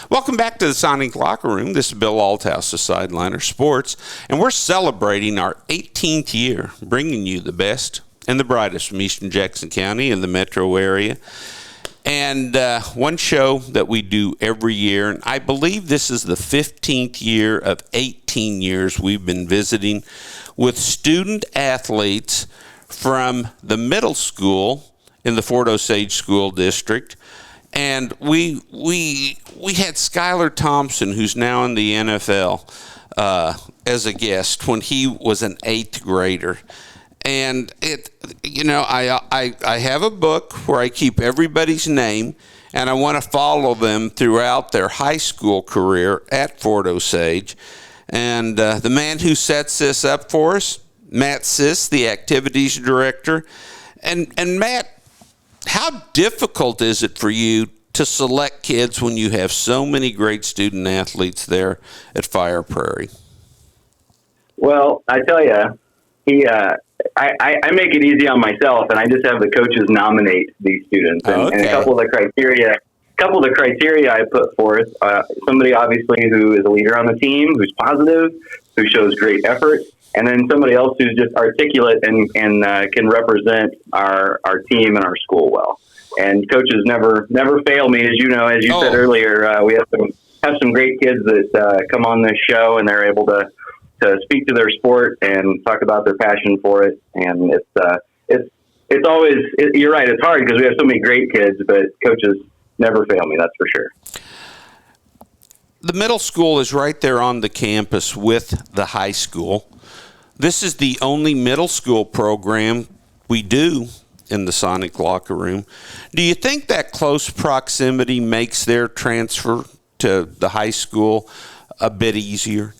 Welcome back to the Sonic Locker Room. This is Bill Althouse of Sideliner Sports, and we're celebrating our 18th year, bringing you the best and the brightest from Eastern Jackson County and the metro area. And one show that we do every year, and I believe this is the 15th year of 18 years we've been visiting with student athletes from the middle school in the Fort Osage School District. And we had Skylar Thompson, who's now in the NFL, as a guest when he was an 8th grader. And I have a book where I keep everybody's name, and I want to follow them throughout their high school career at Fort Osage. And the man who sets this up for us, Matt Siss, the activities director. And Matt, how difficult is it for you to select kids when you have so many great student athletes there at Fire Prairie? Well, I tell you, I make it easy on myself, and I just have the coaches nominate these students. And a couple of the criteria I put forth, somebody obviously who is a leader on the team, who's positive, who shows great effort, and then somebody else who's just articulate and can represent our team and our school well. And coaches never fail me, as you know, as you said earlier. We have some great kids that come on this show, and they're able to speak to their sport and talk about their passion for it. And it's always, you're right, it's hard because we have so many great kids, but coaches never fail me, that's for sure. The middle school is right there on the campus with the high school. This is the only middle school program we do in the Sonic Locker Room. Do you think that close proximity makes their transfer to the high school a bit easier?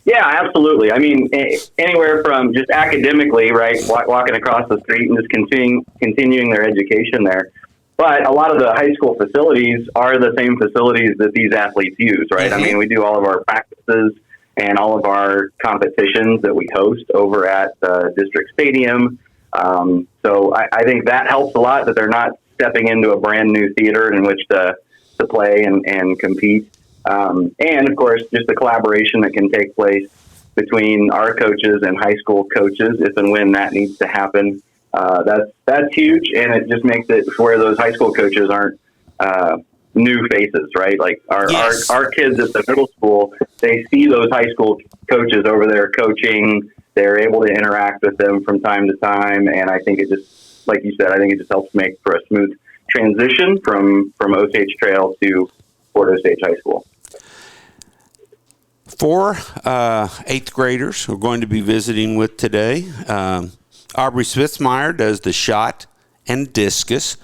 Yeah, absolutely. I mean, anywhere from just academically, right, walking across the street and just continuing their education there. But a lot of the high school facilities are the same facilities that these athletes use, right? Mm-hmm. I mean, we do all of our practices and all of our competitions that we host over at the district stadium. So I think that helps a lot, that they're not stepping into a brand new theater in which to play and compete. And of course, just the collaboration that can take place between our coaches and high school coaches, if and when that needs to happen. That's huge, and it just makes it where those high school coaches aren't new faces, right? Like our kids at the middle school, they see those high school coaches over there coaching. They're able to interact with them from time to time, and I think it just, like you said, I think it just helps make for a smooth transition from Osage Trail to Fort Osage High School. 4 8th graders we're going to be visiting with today. Aubrey Smithmeyer does the shot and discus.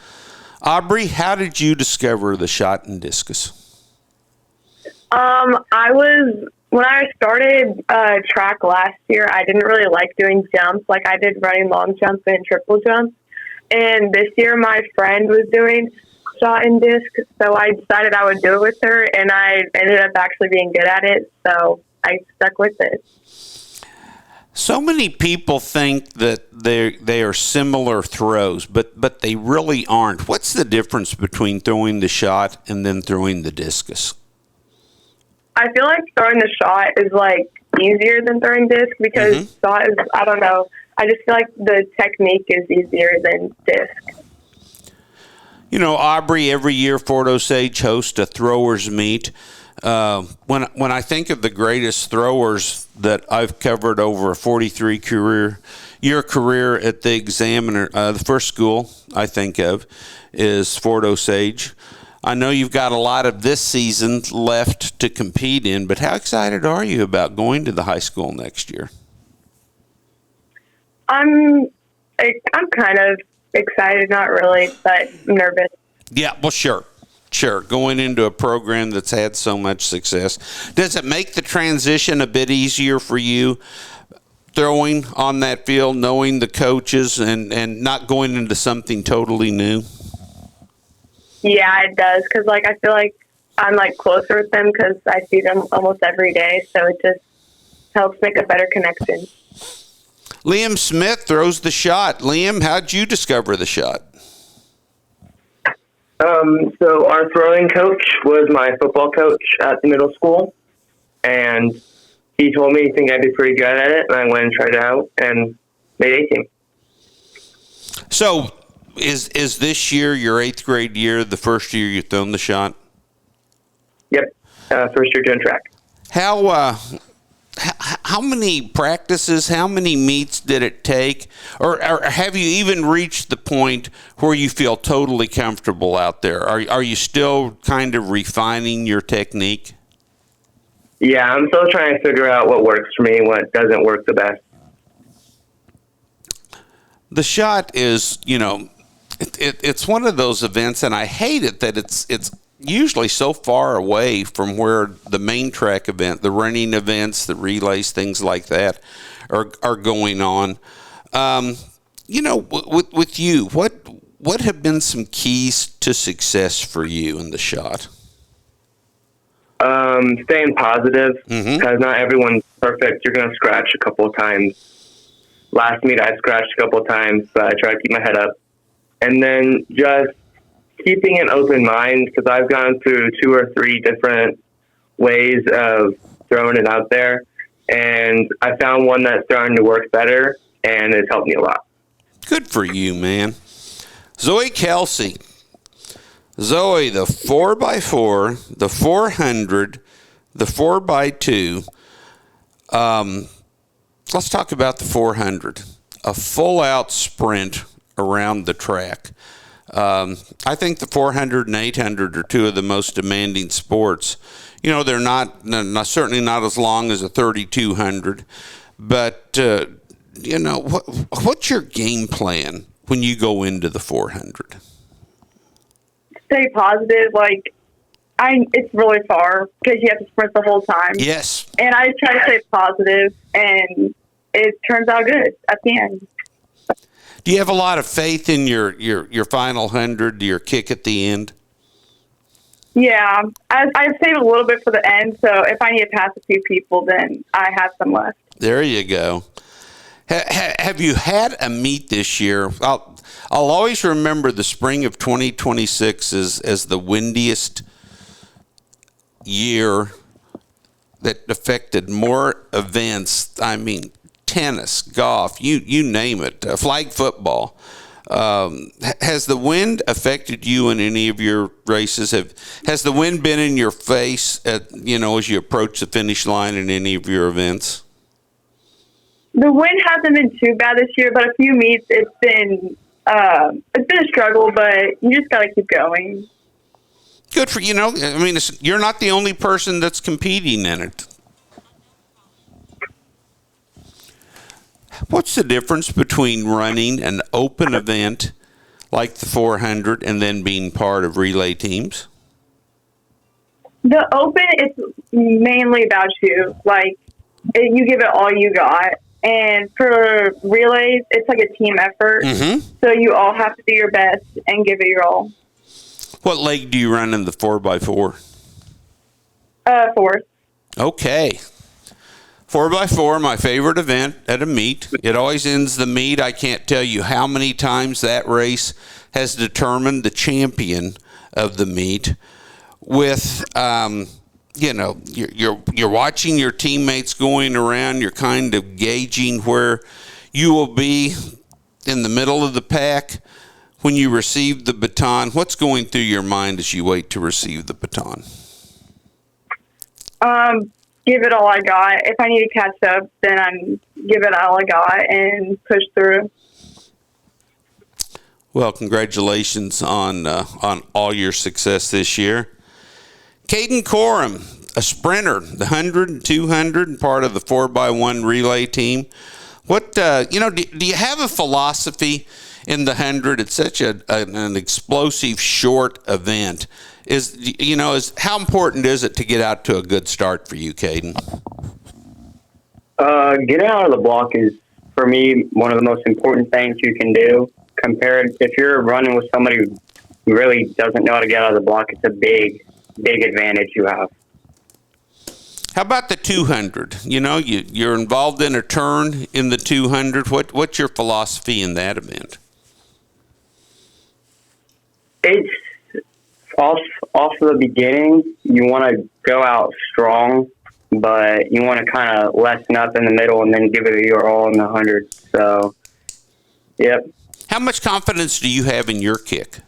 Aubrey, how did you discover the shot and discus? When I started track last year, I didn't really like doing jumps. Like, I did running long jump and triple jump. And this year my friend was doing shot and disc, so I decided I would do it with her, and I ended up actually being good at it, so I stuck with it. So many people think that they are similar throws, but they really aren't. What's the difference between throwing the shot and then throwing the discus? I feel like throwing the shot is like easier than throwing disc because shot is, I don't know, I just feel like the technique is easier than disc. You know, Aubrey, every year Fort Osage hosts a throwers meet. When I think of the greatest throwers that I've covered over a 43-year career at the Examiner, the first school I think of is Fort Osage. I know you've got a lot of this season left to compete in, but how excited are you about going to the high school next year? I'm kind of excited, not really, but nervous. Yeah, well, sure. Going into a program that's had so much success. Does it make the transition a bit easier for you throwing on that field, knowing the coaches and not going into something totally new? Yeah, it does, because I feel like I'm closer with them because I see them almost every day, so it just helps make a better connection. Liam Smith throws the shot. Liam, how'd you discover the shot? So our throwing coach was my football coach at the middle school, and he told me he think I'd be pretty good at it, and I went and tried it out and made 18. So is this year your 8th grade year, the first year you've thrown the shot? Yep, first year doing track. How many practices, how many meets did it take? Or have you even reached the point where you feel totally comfortable out there? Are you still kind of refining your technique? Yeah, I'm still trying to figure out what works for me and what doesn't work the best. The shot is, it's one of those events, and I hate it that it's usually so far away from where the main track event, the running events, the relays, things like that are going on. With you, what have been some keys to success for you in the shot? Staying positive, because not everyone's perfect. You're going to scratch a couple of times. Last meet, I scratched a couple of times, but I try to keep my head up. And then just keeping an open mind, because I've gone through 2 or 3 different ways of throwing it out there, and I found one that's starting to work better, and it's helped me a lot. Good for you, man. Zoe Kelsey. Zoe, the 4x4, the 400, the 4x2. Let's talk about the 400. A full-out sprint around the track. I think the 400 and 800 are 2 of the most demanding sports. They're not certainly not as long as a 3200, but what's your game plan when you go into the 400? Stay positive. It's really far because you have to sprint the whole time. Yes. And I try to stay positive, and it turns out good at the end. Do you have a lot of faith in your final 100, your kick at the end? Yeah, I've saved a little bit for the end, so if I need to pass a few people, then I have some left. There you go. Have you had a meet this year? I'll always remember the spring of 2026 as the windiest year that affected more events. I mean, tennis, golf, you name it, flag football. Has the wind affected you in any of your races? Has the wind been in your face as you approach the finish line in any of your events? The wind hasn't been too bad this year, but a few meets it's been a struggle. But you just got to keep going. Good for you're not the only person that's competing in it. What's the difference between running an open event like the 400 and then being part of relay teams? The open, it's mainly about you. You give it all you got. And for relays, it's like a team effort. Mm-hmm. So you all have to do your best and give it your all. What leg do you run in the 4x4? 4th. Okay. 4x4, my favorite event at a meet. It always ends the meet. I can't tell you how many times that race has determined the champion of the meet. With, you're watching your teammates going around. You're kind of gauging where you will be in the middle of the pack when you receive the baton. What's going through your mind as you wait to receive the baton? Give it all I got. If I need to catch up, then I'm give it all I got and push through. Well, congratulations on all your success this year. Caden Corum, a sprinter, the 100 and 200 and part of the 4x1 relay team. What, do you have a philosophy in the 100? It's such an explosive short event. How important is it to get out to a good start for you, Caden? Getting out of the block is, for me, one of the most important things you can do. Compared, if you're running with somebody who really doesn't know how to get out of the block, it's a big advantage you have. How about the 200? You're involved in a turn in the 200. What's your philosophy in that event? off the beginning, you want to go out strong, but you want to kind of lessen up in the middle and then give it your all in the 100. So, yep. How much confidence do you have in your kick?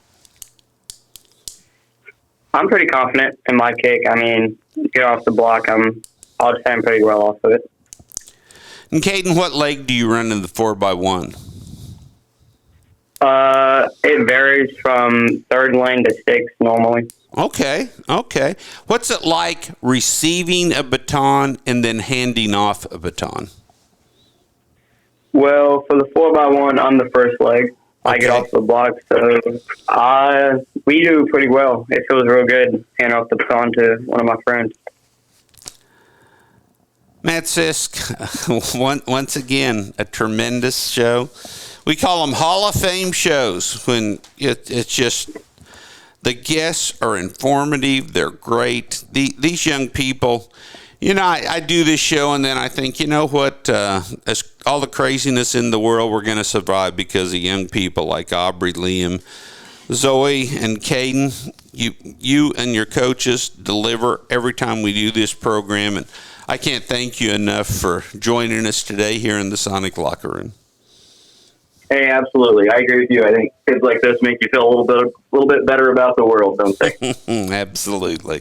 I'm pretty confident in my kick. I mean, get off the block, I'll just say I'm pretty well off of it. And Caden, what leg do you run in the 4x1? It varies from third lane to six normally. Okay. What's it like receiving a baton and then handing off a baton? Well, for the 4x1, I'm the first leg. I get off the block, so we do pretty well. It feels real good hand off the baton to one of my friends. Matt Sisk, once again, a tremendous show. We call them Hall of Fame shows when it's just the guests are informative. They're great. These young people, I do this show and then I think, you know what, as all the craziness in the world, we're going to survive because of young people like Aubrey, Liam, Zoe, and Caden. You and your coaches deliver every time we do this program, and I can't thank you enough for joining us today here in the Sonic Locker Room. Hey, absolutely. I agree with you. I think kids like this make you feel a little bit better about the world, don't they? Absolutely.